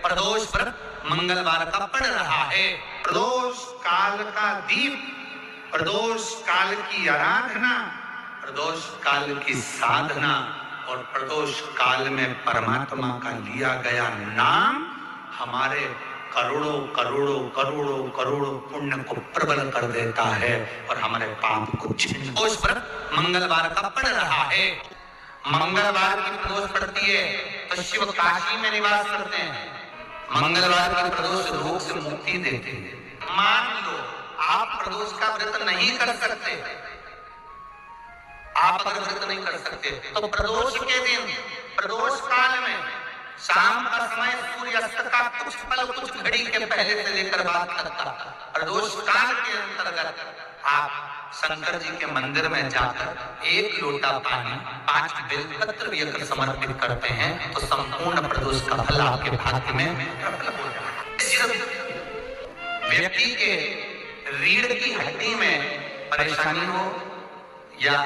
प्रदोष व्रत मंगलवार का पड़ रहा है। प्रदोष काल का दीप, प्रदोष काल की आराधना, प्रदोष काल की साधना और प्रदोष काल में परमात्मा का लिया गया नाम हमारे करोड़ों करोड़ों करोड़ों करोड़ों पुण्य को प्रबल कर देता है और हमारे पाप को छीन। प्रदोष व्रत मंगलवार का पड़ रहा है। मंगलवार की प्रदोष पड़ती है तो शिव काशी में निवास करते हैं। मंगलवार की प्रदोष रोग से मुक्ति देते हैं। मान लो आप प्रदोष का व्रत नहीं कर सकते, आप अगर व्रत नहीं कर सकते तो प्रदोष के दिन, प्रदोष काल में शाम का समय सूर्यास्त का कुछ पल कुछ घड़ी के पहले से लेकर बाद तक का प्रदोष काल के अंतर्गत आप शंकर जी के मंदिर में जाकर 1 लोटा पानी 5 बेलपत्र यज्ञ समर्पित करते हैं तो संपूर्ण प्रदोष का फल आपके भाग्य में प्रबल हो जाता है। व्यक्ति के रीढ़ की हड्डी में परेशानी हो या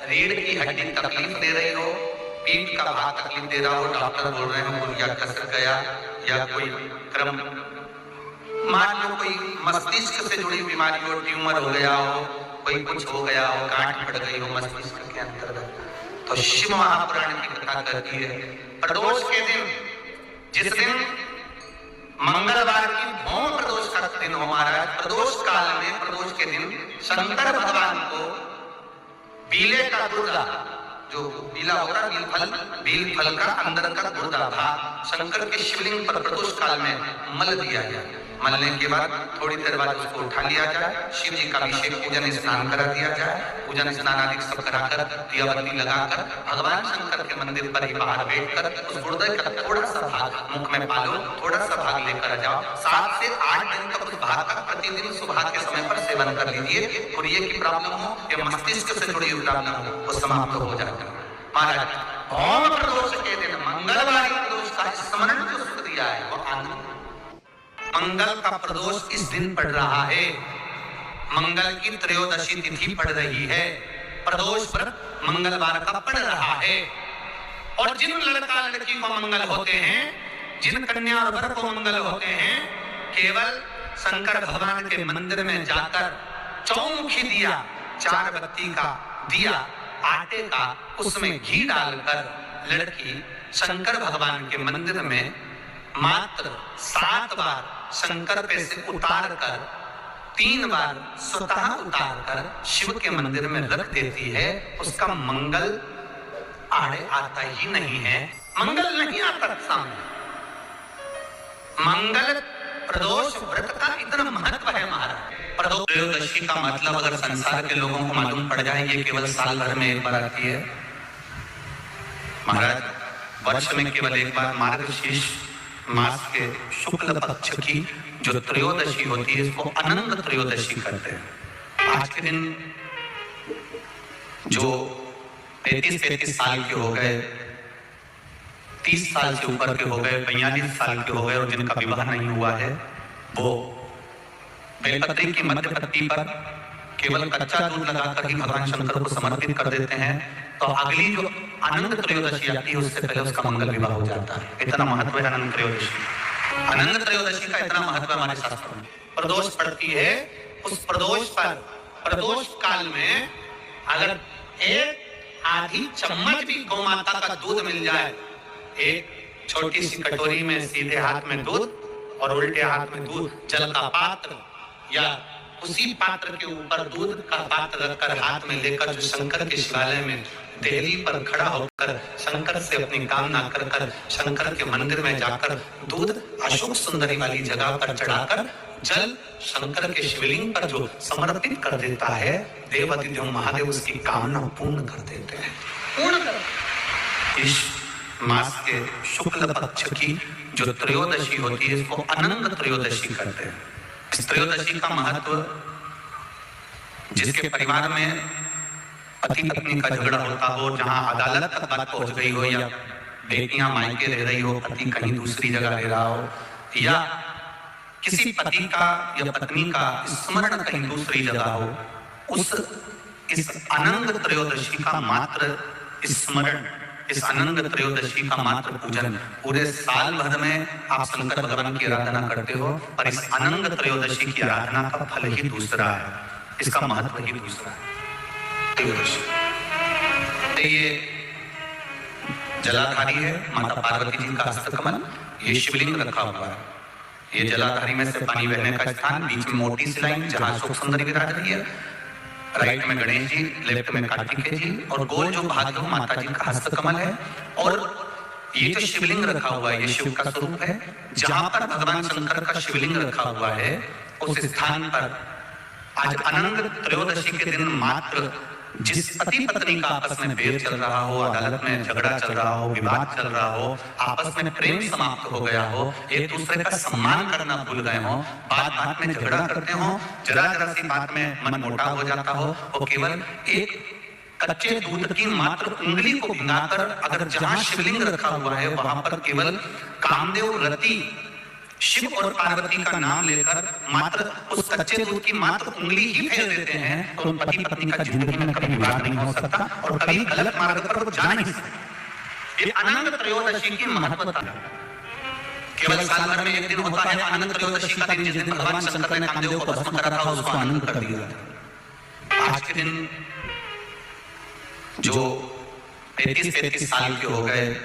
रीढ़ की हड्डी तकलीफ दे रही हो, पीठ का भाग तकलीफ दे रहा हो, डॉक्टर बोल रहे हो या कसर गया या कोई क्रम, मान लो कोई मस्तिष्क से जुड़ी बीमारी हो, ट्यूमर हो गया हो, कोई कुछ हो गया हो, गांठ पड़ गई हो मस्तिष्क के अंतर्गत, तो शिव महापुराण की कथा कहती है प्रदोष के दिन, जिस दिन मंगलवार की भौम प्रदोष का दिन हो महाराज, प्रदोष काल में प्रदोष के दिन शंकर भगवान को बीले का गुर्दा, जो बीला होता है बील फल का अंदर का गुर्दा था, शंकर के शिवलिंग पर प्रदोष काल में मल दिया गया। मलने के बाद थोड़ी देर बाद उसको उठा लिया जाए, शिव जी का अभिषेक पूजन स्नान करा दिया जाए, पूजन स्नान आदि सब कराकर दियाबत्ती लगाकर भगवान शंकर के मंदिर पर ही बाहर बैठकर उस गुर्दे का थोड़ा सा भाग मुख में पालो, थोड़ा सा भाग लेकर जाओ, 7 से 8 दिन तक उस भाग का प्रतिदिन सुबह के समय पर सेवन कर लीजिए। कुरिये की प्रॉब्लम हो या मस्तिष्क से जुड़ी हुई प्रॉब्लम हो वो समाप्त हो जाएगा। महाराज भौम प्रदोष के दिन मंगलवार प्रदोष का स्मरण जो सुख दिया है वो आनंद, मंगल का प्रदोष इस दिन पड़ रहा है, मंगल की त्रयोदशी तिथि पड़ रही है, प्रदोष व्रत मंगलवार का पड़ रहा है। और जिन लड़का लड़की को मंगल होते हैं, जिन कन्या और वर को मंगल होते हैं, केवल शंकर भगवान के मंदिर में जाकर चौमुखी दिया, 4 बत्ती का दिया आटे का, उसमें घी डालकर लड़की शंकर भगवान के मंदिर में मात्र 7 बार शंकर पे से उतार कर 3 बार स्वतः उतार कर शिव के मंदिर में रख देती है, उसका मंगल आड़े आता ही नहीं है, मंगल नहीं आता सामने। मंगल प्रदोष व्रत का इतना महत्व है महाराज। प्रदोष त्रयोदशी का मतलब अगर संसार के लोगों को मालूम पड़ जाए ये केवल साल भर में एक बार आती है महाराज, वर्ष में केवल एक बार मार्गशीर्ष मास के शुक्ल पक्ष की जो त्रयोदशी होती है इसको अनंत त्रयोदशी करते हैं। आज के दिन जो 35 साल के हो गए, 30 साल से ऊपर के हो गए, 42 साल के हो गए और जिनका विवाह नहीं हुआ है वो बेलपत्री की मध्य पत्ती पर केवल कच्चा दूध लगाकर ही भगवान शंकर को समर्पित कर देते हैं, तो अगली जो अनंत त्रयोदशी आती है उससे पहले उसका मंगल विवाह हो जाता है। इतना महत्व है अनंत त्रयोदशी, अनंत त्रयोदशी का इतना महत्व हमारे शास्त्रों में। प्रदोष पड़ती है, उस प्रदोष पर प्रदोष काल में अगर एक आधी चम्मच भी गौ माता का दूध मिल जाए, एक छोटी सी कटोरी में सीधे हाथ में दूध और उल्टे हाथ में दूध, जल का पात्र या उसी पात्र के ऊपर दूध का पात्र रखकर हाथ में लेकर जो शंकर के शिवालय में देहली पर खड़ा होकर शंकर से अपनी कामना कर कर शंकर के मंदिर में जाकर दूध अशोक सुंदरी वाली जगह पर चढ़ाकर जल शंकर के शिवलिंग पर जो समर्पित कर देता है, देवादिदेव महादेव उसकी कामना पूर्ण कर देते हैं, पूर्ण कर। इस मास के शुक्ल पक्ष की जो त्रयोदशी होती है इसको अनंत त्रयोदशी करते हैं। इस त्रयोदशी का महत्व, जिसके परिवार में पति पत्नी का झगड़ा होता हो, जहां अदालत तक बात पहुंच गई हो या बेटियां मायके रह रही हो, पति कहीं दूसरी जगह रह रहा हो, या किसी पति का या पत्नी का स्मरण कहीं दूसरी जगह हो, उस इस अनंत त्रयोदशी का मात्र स्मरण इस अनंत त्रयोदशी का मात्र पूजन। पूरे साल भर में आप शंकर भगवान की आराधना करते हो, पर इस अनंत त्रयोदशी की आराधना का फल ही दूसरा है, इसका महत्व ही दूसरा है। त्रयोदशी ये जलाधारी है, माता पार्वती जी का हस्तकमल, ये शिवलिंग रखा हुआ है। ये जलाधारी में से पानी बहने का स्थान, बीच में मोटी सी लाइन जहाँ अशोक सुंदरी विराज रही है, राइट में गणेश जी, लेफ्ट में कार्तिकेय जी, और गोल जो भाग माता जी का हस्तकमल है। और ये जो शिवलिंग रखा हुआ है, ये शिव का स्वरूप है। जहां पर भगवान शंकर का शिवलिंग रखा हुआ है, उस स्थान पर आज अनंत त्रयोदशी के दिन मात्र जिस पति पत्नी का आपस में भेद चल रहा हो, अदालत में झगड़ा चल रहा हो, विवाद चल रहा हो, आपस में प्रेम समाप्त हो गया हो, एक दूसरे का सम्मान करना भूल गए हो, बात बात में झगड़ा करते हो, जरा जरा सी बात में मन मोटा हो जाता हो, वो केवल एक कच्चे दूध की मात्र उंगली को भिंगाकर अगर जहां शिवलिंग रखा हुआ है वहां पर केवल कामदेव रति शिव और पार्वती का नाम लेकर मात्र उस कच्चे दूध की मात्र उंगली ही फेर देते हैं, तो उन पति पत्नी का जिंदगी में कभी विवाद नहीं हो सकता और कभी गलत मार्ग पर वो जा नहीं सकते। ये अनंत त्रयोदशी की महत्वता है। केवल साल भर में एक दिन होता है अनंत त्रयोदशी का दिन, जिस दिन भगवान शंकर ने कामदेव को भस्म करा था, उसको अनंत कर दिया। आज के दिन जो 33 साल के हो गए,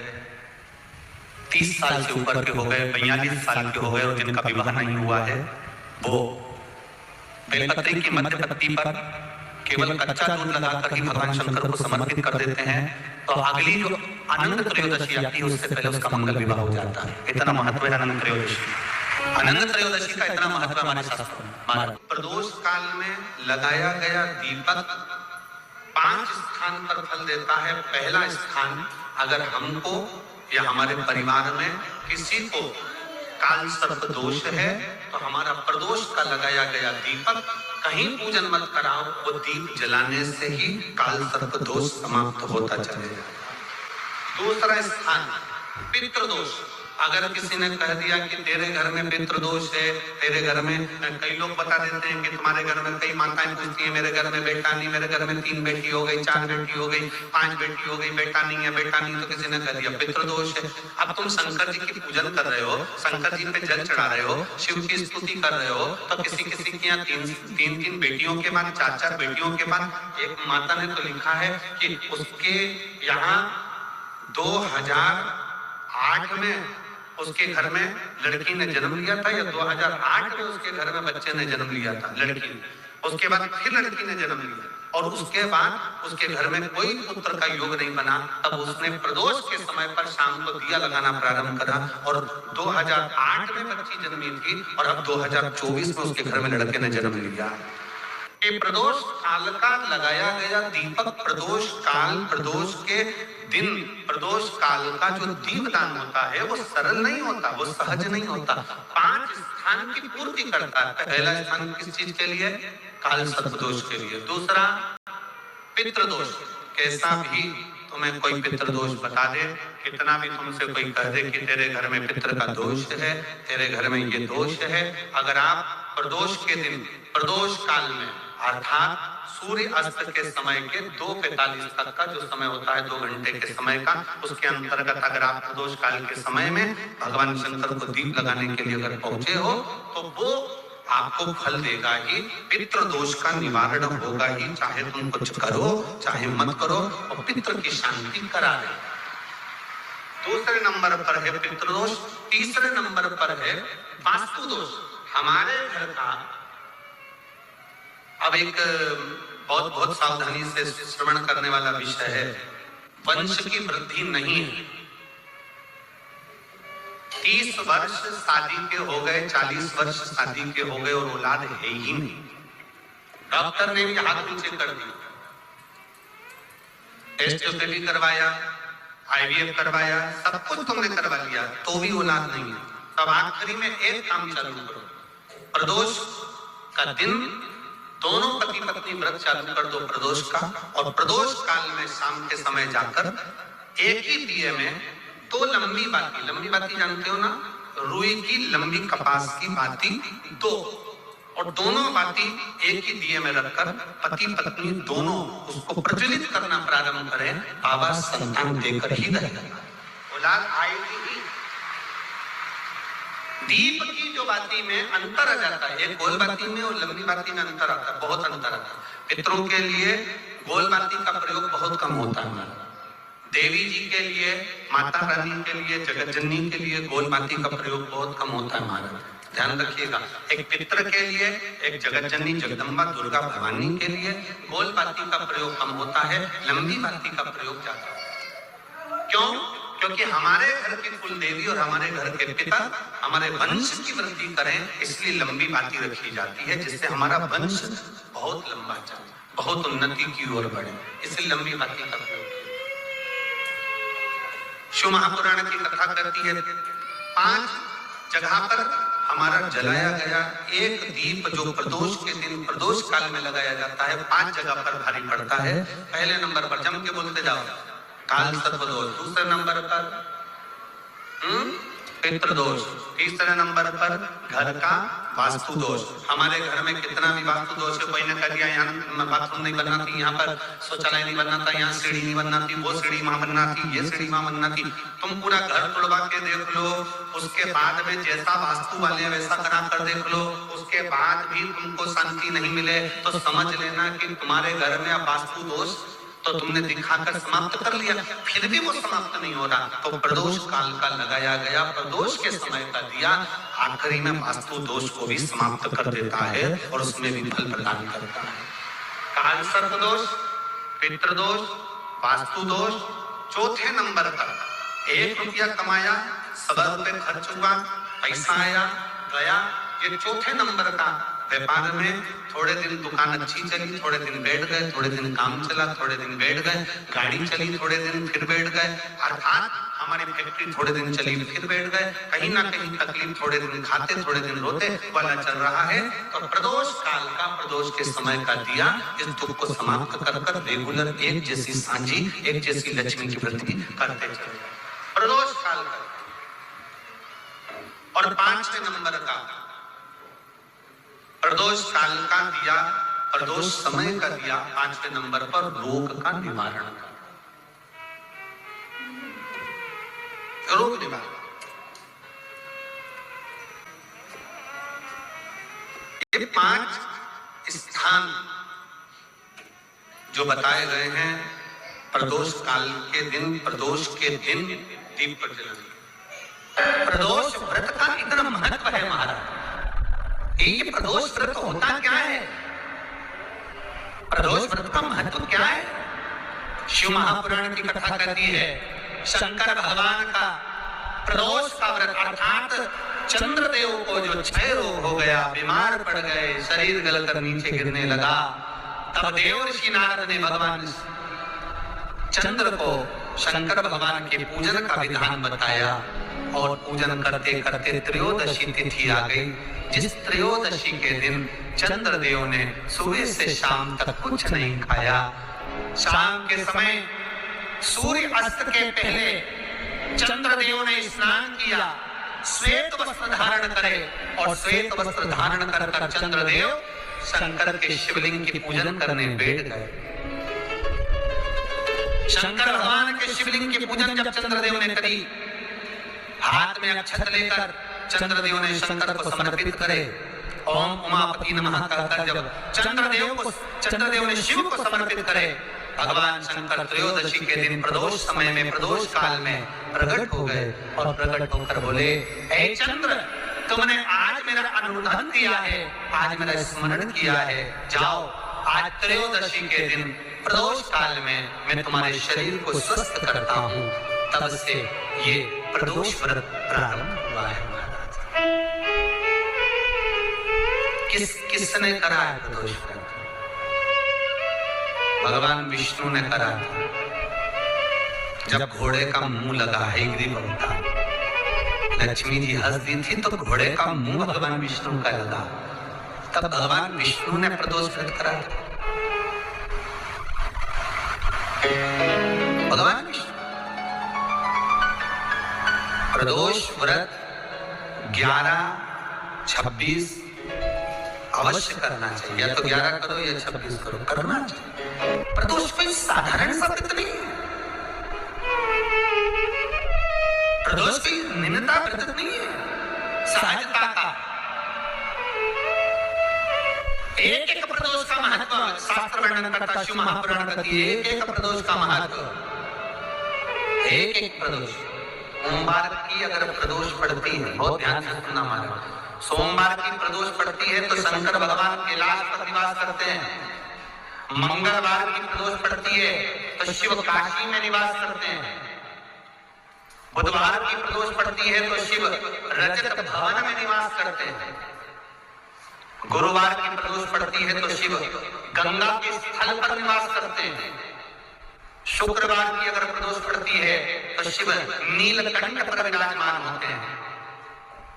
30 साल से ऊपर के हो गए, 42 साल के हो गए और जिनका विवाह नहीं हुआ है, वो बेलपत्री की मध्य पत्ती पर केवल कच्चा दूध लगाकर ही भगवान शंकर को समर्पित कर देते हैं, तो अगली जो अनंत त्रयोदशी आती है उससे पहले उसका मंगल विवाह हो जाता है। इतना महत्व है अनंत त्रयोदशी। अनंत त्रयोदशी का इतना महत्व हमारे शास्त्रों में। प्रदोष काल में लगाया गया दीपक 5 स्थान पर फल देता है। पहला स्थान, अगर हमको या हमारे परिवार में किसी को काल सर्प दोष है, तो हमारा प्रदोष का लगाया गया दीपक कहीं पूजन मत कराओ, वो दीप जलाने से ही काल सर्प दोष समाप्त होता चलेगा। दूसरा स्थान, पितृदोष। अगर किसी ने कह दिया कि तेरे घर में पितृदोष है, तेरे घर में, कई लोग बता देते हैं कि तुम्हारे घर में, कई माताएं पूछती हैं मेरे घर में बेटा नहीं, मेरे घर में 3 बेटी हो गई, 4 बेटी हो गई, 5 बेटी हो गई, बेटा नहीं है, बेटा नहीं, तो किसी ने कह दिया पितृदोष है। अब तुम शंकर जी की पूजन कर रहे हो, शंकर जी पे जल चढ़ा रहे हो, शिव की स्तुति कर रहे हो, तो किसी किसी की यहाँ 3 बेटियों के बाद, 4 बेटियों के बाद, एक माता ने तो लिखा है कि उसके यहाँ 2008 में उसके घर में लड़की ने जन्म लिया था, या 2008 में उसके घर में बच्चे ने जन्म लिया था, लड़की ने। उसके बाद फिर लड़की ने जन्म लिया और उसके बाद उसके घर में कोई पुत्र का योग नहीं बना। तब उसने प्रदोष के समय पर शाम को दिया लगाना प्रारंभ करा और 2008 में बच्ची जन्मी थी और अब 2024 में उसके घर में लड़के ने जन्म लिया। ये प्रदोष काल का लगाया गया दीपक, प्रदोष काल, प्रदोष के दिन, प्रदोष काल का जो दीपदान होता है वो सरल नहीं होता, वो सहज नहीं होता। 5 स्थान की पूर्ति करता है। पहला स्थान किस चीज के लिए? काल सर्पदोष के लिए। दूसरा पितृदोष। कैसा भी तुम्हें कोई पितृदोष बता दे, कितना भी तुमसे कोई कह दे कि तेरे घर में पितृ का दोष है, तेरे घर में ये दोष है, अगर आप प्रदोष के दिन, प्रदोष काल में, अर्थात सूर्य अस्त के समय के 2:45 तक का जो समय होता है, 2 घंटे के समय का, उसके अंतर्गत अगर आप प्रदोष काल के समय में भगवान शंकर को दीप लगाने के लिए अगर पहुंचे हो, तो वो आपको फल देगा ही, पितृदोष का निवारण होगा ही, चाहे तुम कुछ करो चाहे मत करो, और पितृ की शांति करा दे। दूसरे नंबर पर है पितृदोष। तीसरे नंबर पर है वास्तु दोष। हमारे घर का अब एक बहुत सावधानी से श्रवण करने वाला विषय है। वंश की वृद्धि नहीं है। 30 वर्ष शादी के हो गए, 40 वर्ष शादी के हो गए और औलाद है ही नहीं। डॉक्टर ने भी हाथ नीचे कर दिया, टेस्ट भी करवाया, IVF करवाया, सब कुछ तुमने करवा लिया, तो भी औलाद नहीं है। तब आखिरी में एक काम चालू करो, प्रदोष का दिन दोनों पति पत्नी व्रत चालू कर दो प्रदोष का, और प्रदोष काल में शाम के समय जाकर एक ही दिए में 2 लंबी बाती जानते हो ना, रुई की लंबी कपास की बाती 2, और दोनों बाती एक ही दिए में रखकर पति पत्नी दोनों उसको प्रज्वलित करना प्रारंभ करें, बाबा संतान देकर ही रहेगा, औलाद आएगी ही। दीप की जो बाती में अंतर आ जाता है, गोल बाती में और लंबी बाती में अंतर आता है, बहुत अंतर आता है। पितरों के लिए गोल बाती का प्रयोग बहुत कम होता है, देवी जी के लिए, माता रानी के लिए, जगत जननी के लिए गोल बाती का प्रयोग बहुत कम होता है महाराज, ध्यान रखिएगा। एक पितर के लिए, एक जगत जननी जगदम्बा दुर्गा भवानी के लिए गोल बाती का प्रयोग कम होता है, लंबी बाती का प्रयोग ज्यादा होता है। क्यों? क्योंकि हमारे घर की कुल देवी और हमारे घर के पिता हमारे वंश की वृद्धि करें, इसलिए लंबी बाती रखी जाती है, जिससे हमारा वंश बहुत लंबा चले, बहुत उन्नति की ओर बढ़े, इसलिए लंबी बाती का प्रयोग। शिव महापुराण की कथा कहती है 5 जगह पर हमारा जलाया गया एक दीप जो प्रदोष के दिन प्रदोष काल में लगाया जाता है, 5 जगह पर भारी पड़ता है। पहले नंबर पर जम के बोलते जाओ, काल सर्पदोष। दूसरे नंबर पर पितृदोष। तीसरे नंबर पर घर का वास्तु दोष। हमारे घर में कितना भी वास्तु दोष है, कोई ने कह दिया यहाँ बाथरूम नहीं बनना थी, यहाँ पर शौचालय नहीं बनना था, यहाँ सीढ़ी नहीं बनना थी, वो सीढ़ी वहां बनना थी, ये सीढ़ी वहां बनना थी, तुम पूरा घर तोड़वा के देख लो, उसके बाद में जैसा वास्तु वाले वैसा करा कर देख लो, उसके बाद भी तुमको शांति नहीं मिले तो समझ लेना कि तुम्हारे घर में अब वास्तु दोष तो तुमने दिखाकर समाप्त कर लिया, फिर भी वो समाप्त नहीं हो रहा, तो प्रदोष काल का लगाया गया प्रदोष के समय का दिया आखिरी में वास्तु दोष को भी समाप्त कर देता है और उसमें भी फल प्रदान करता है। काल सर्प दोष, पितृदोष, वास्तु दोष। चौथे नंबर पर 1 रुपया कमाया, 100 रुपए खर्च हुआ, पैसा आया गया, ये चौथे नंबर का। व्यापार में थोड़े दिन दुकान अच्छी चली, थोड़े दिन बैठ गए, थोड़े दिन काम चला, थोड़े दिन बैठ गए, गाड़ी चली, थोड़े दिन फिर बैठ गए, अर्थात हमारी फैक्ट्री थोड़े दिन चली फिर बैठ गए, कहीं ना कहीं तकलीफ, थोड़े दिन खाते थोड़े दिन रोते वाला चल रहा है। तो प्रदोष काल का, प्रदोष के समय का दिया इस दुख को समाप्त कर कर रेगुलर एक जैसी सांझी, एक जैसी लक्ष्मी की वृद्धि करते चले प्रदोष काल का। और 5वें नंबर का प्रदोष काल का दिया, प्रदोष समय का दिया 5वें नंबर पर रोग का निवारण का, रोग निवारण। ये 5 स्थान जो बताए गए हैं प्रदोष काल के दिन, प्रदोष के दिन दीप प्रज्वलन। प्रदोष व्रत का इतना महत्व है महाराज। ये प्रदोष व्रत होता क्या है? प्रदोष व्रत का महत्व क्या है? शिव महापुराण की कथा कहती है शंकर भगवान का प्रदोष का व्रत, अर्थात चंद्रदेव को जो क्षय रोग हो गया, बीमार पड़ गए, शरीर गलकर नीचे गिरने लगा, तब देवर्षि नारद ने भगवान चंद्र को शंकर भगवान के पूजन का विधान बताया और पूजन करते करते त्रयोदशी तिथि आ गई। जिस त्रयोदशी के दिन चंद्रदेव ने सुबह से शाम तक कुछ नहीं खाया, शाम के समय सूर्य अस्त के पहले चंद्रदेव ने स्नान किया, श्वेत वस्त्र धारण करे और श्वेत वस्त्र धारण कर कर चंद्रदेव शंकर के शिवलिंग की पूजन करने बैठ गए। शंकर भगवान के शिवलिंग की पूजन जब चंद्रदेव ने करी, हाथ में अक्षत लेकर चंद्रदेव ने शंकर को समर्पित करे, ओम उमापति नमः कहकर जब चंद्रदेव ने शिव को समर्पित करे, भगवान शंकर त्रयोदशी के दिन प्रदोष समय में, प्रदोष काल में प्रकट हो गए और प्रकट होकर बोले, हे चंद्र, तुमने आज मेरा अनुरोधन किया है, आज मेरा स्मरण किया है, जाओ आज त्रयोदशी के दिन प्रदोष काल में मैं तुम्हारे शरीर को स्वस्थ करता हूँ। तब से ये प्रदोष व्रत प्रारंभ हुआ है महाराज। किसने करा है प्रदोष व्रत? भगवान विष्णु ने करा था। जब घोड़े का मुंह लगा है बनता, लक्ष्मी जी हंसती थी तो घोड़े का मुंह भगवान विष्णु का लगा, तब भगवान विष्णु ने प्रदोष व्रत करा था। भगवान विष्णु प्रदोष व्रत 11, 26, अवश्य करना चाहिए। या तो 11 करो या 26 करो, करना चाहिए। प्रदोष कोई साधारण सा व्रत नहीं है, प्रदोष कोई निम्नता व्रत नहीं है, सहजता का। एक एक प्रदोष का महत्व शास्त्र वर्णन करता, शिव महापुराण कहती है एक एक प्रदोष का महत्व। एक एक प्रदोष, सोमवार की अगर प्रदोष पड़ती है, बहुत ध्यान से सुनना मानो, सोमवार की प्रदोष पड़ती है तो शंकर भगवान कैलाश पर निवास करते हैं। मंगलवार की प्रदोष पड़ती है तो शिव काशी में निवास करते हैं। बुधवार की प्रदोष पड़ती है तो शिव रजत भवन में निवास करते हैं। गुरुवार की प्रदोष पड़ती है तो शिव गंगा के स्थल पर निवास करते हैं। शुक्रवार की अगर प्रदोष पड़ती है तो शिव नीलकंठ पर विराजमान होते हैं।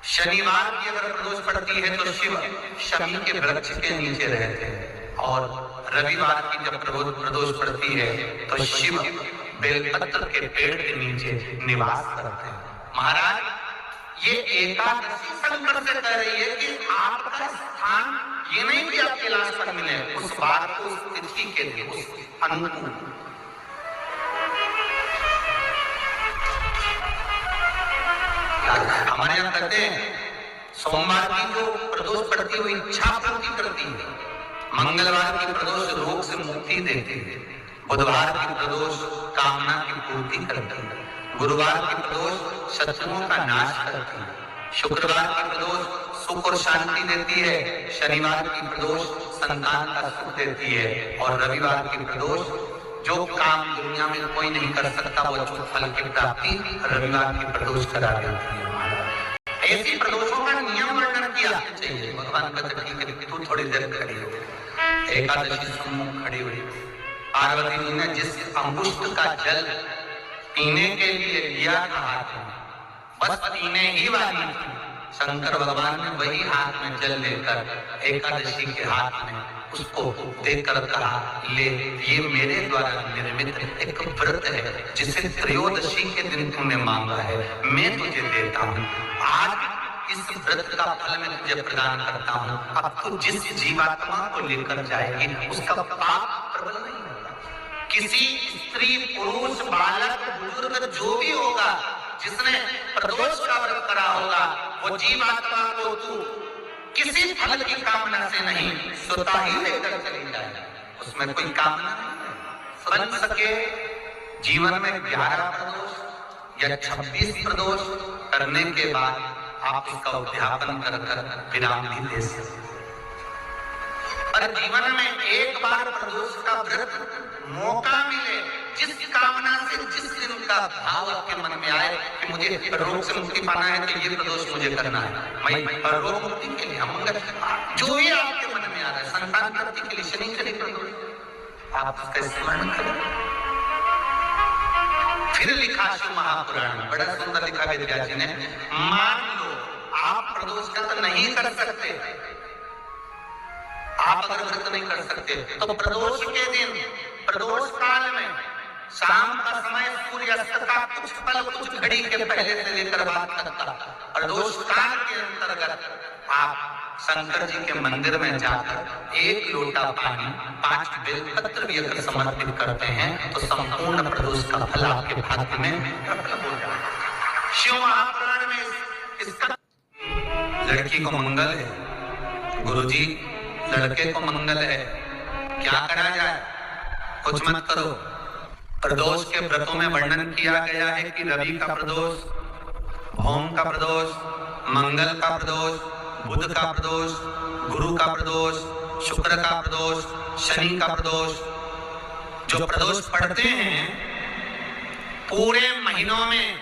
शनिवार की अगर प्रदोष पड़ती है तो शिव शमी के वृक्ष के नीचे रहते हैं। और रविवार की जब प्रदोष पड़ती है तो शिव बेलपत्र के पेड़ के नीचे निवास करते हैं। महाराज, ये एकादशी शंकर से कह रही है कि आपका स्थान ये नहीं कि आप कैलाश पर मिले, उस बार को उस तिथि के लिए, उस अनुकूल। हमारे यहाँ कहते हैं सोमवार की जो प्रदोष पड़ती है वो इच्छा पूर्ति करती है, मंगलवार की प्रदोष रोग से मुक्ति देती है, बुधवार की प्रदोष कामना की पूर्ति करती है, गुरुवार की प्रदोष शत्रुओं का नाश करती है, शुक्रवार की प्रदोष सुख और शांति देती है, शनिवार की प्रदोष संतान का सुख देती है, और रविवार की प्रदोष जो काम दुनिया में कोई नहीं कर सकता वो अचूक फल की प्राप्ति रविवार की प्रदोष करा देती है। ऐसी प्रदोषों का नियम वर्णन किया चाहिए। भगवान कहते ठीक है तू थोड़ी देर खड़ी हो। एकादशी सम्मुख खड़ी हुई, पार्वती जी ने जिस अंगुष्ठ का जल पीने के लिए लिया था हाथ में, बस पीने ही वाली थी, शंकर भगवान ने वही हाथ में जल लेकर एकादशी के हाथ में उसको देकर कहा, ले ये मेरे द्वारा निर्मित एक व्रत है जिसे त्रयोदशी के दिन तूने मांगा है, मैं तुझे देता हूँ। आज इस व्रत का फल मैं तुझे प्रदान करता हूँ। अब तू जिस जीवात्मा को लेकर जाएगी उसका पाप प्रबल नहीं होगा। किसी स्त्री, पुरुष, बालक, बुजुर्ग जो भी होगा जिसने प्रदोष का व्रत करा होगा वो जीवात्मा को तू किसी फल की कामना से नहीं स्वतः ही लेकर चली जाए। उसमें कोई कामना नहीं बन सके। जीवन में 11 प्रदोष या 26 प्रदोष करने के बाद आप इसका उद्यापन कर विराम भी दे सकते। और जीवन में एक बार प्रदोष का व्रत मौका मिले, जिस कामना से जिस दिन का भाव आपके मन में आए कि मुझे रोग से मुक्ति पाना है तो ये प्रदोष मुझे करना है, मैं रोग मुक्ति के लिए मंगल जो भी आपके मन में आ रहा है, संतान प्राप्ति के लिए शनिचरी प्रदोष आप उसका स्मरण करें। फिर लिखा शिव महापुराण में, बड़ा सुंदर लिखा विद्या जी ने, मान लो आप प्रदोष का तो नहीं कर सकते, आप अगर व्रत नहीं कर सकते तो प्रदोष के दिन, प्रदोष काल में शाम का समय सूर्यास्त का कुछ पल, कुछ घड़ी के पहले से लेकर बाद तक का प्रदोष काल के अंतर्गत आप शंकर जी के मंदिर में जाकर 1 लोटा पानी 5 बेलपत्र भी अगर समर्पित करते हैं तो संपूर्ण प्रदोष का फल आपके भाग्य में प्रकट हो जाए। शिव महापुराण में इसका लड़की को मंगल है, गुरुजी लड़के को मंगल है, क्या करा जाए? कुछ मत करो। प्रदोष के व्रतों में वर्णन किया गया है कि रवि का प्रदोष, भौम का प्रदोष, मंगल का प्रदोष, बुध का प्रदोष, गुरु का प्रदोष, शुक्र का प्रदोष, शनि का प्रदोष। जो प्रदोष पढ़ते हैं पूरे महीनों में